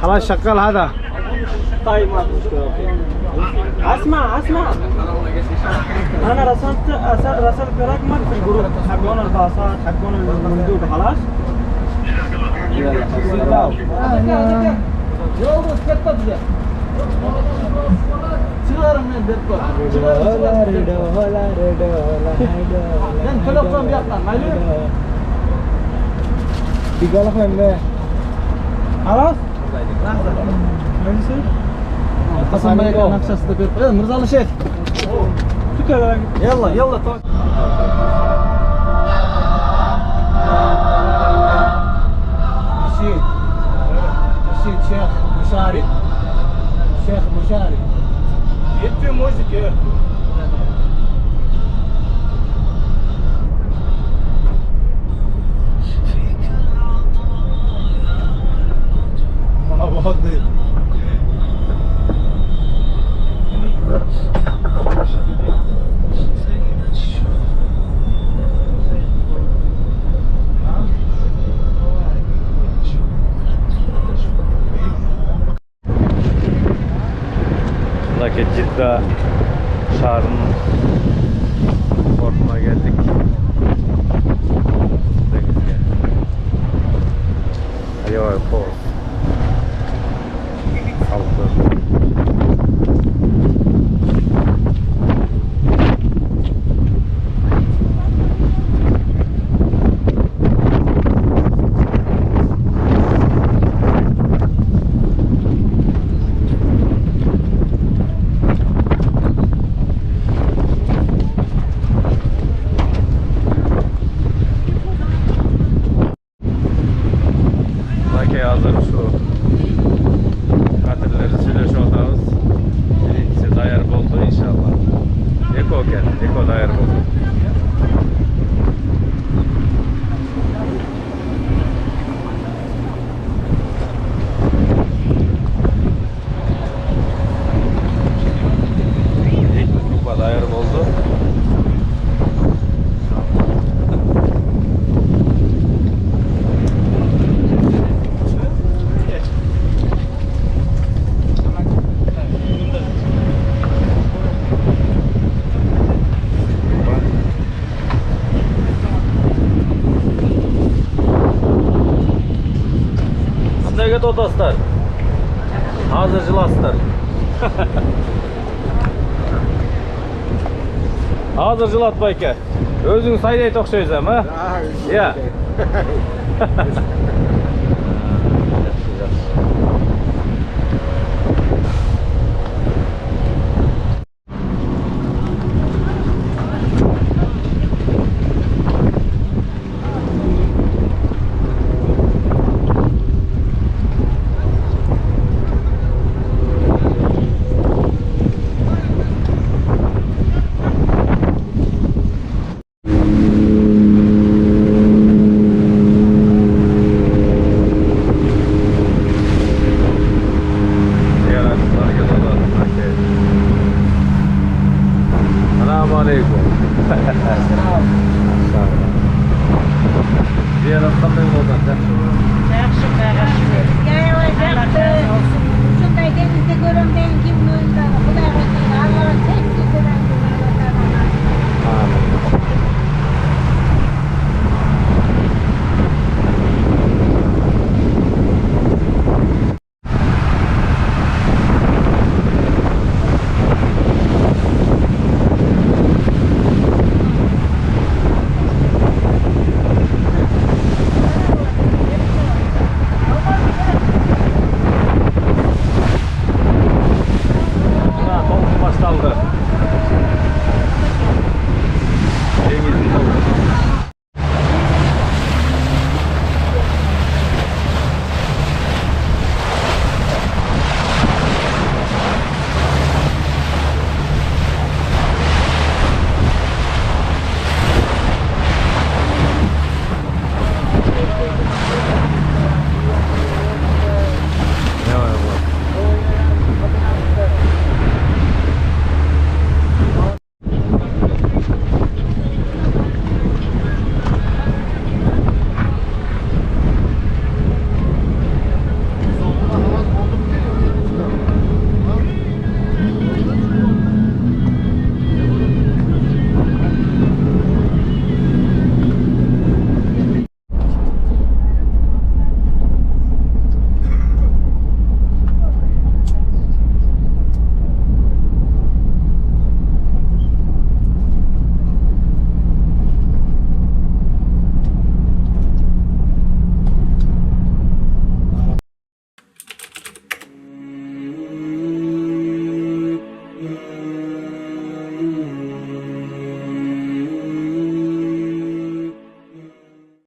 خلاص شغال هذا. طيب ما في مشكلة. اسمع انا رسلت رقمك في الجروب حقون الباصات حقون المندوب خلاص. يلا صغار من الدكتور dan telepon biarkan malu digalak memang خلاص قسم بالله نفس الدكتور مرزا الله شيخ يلا طاق مشيت شيخ مشاري يدفي موسيقى Cidde şehrinin portuna geldik. Ayva port. Halkı. Hazır şu katilleri söyleşi otağız. Birincisi dayar buldu inşallah. Eko geldi, Eko dayar buldu. İlk grupa dayar buldu. Sizlerge dostlar, hazırcılaslar. Hazırcılat bayke. Özün sayday toqşaysan ha? Ya. Assalamualaikum.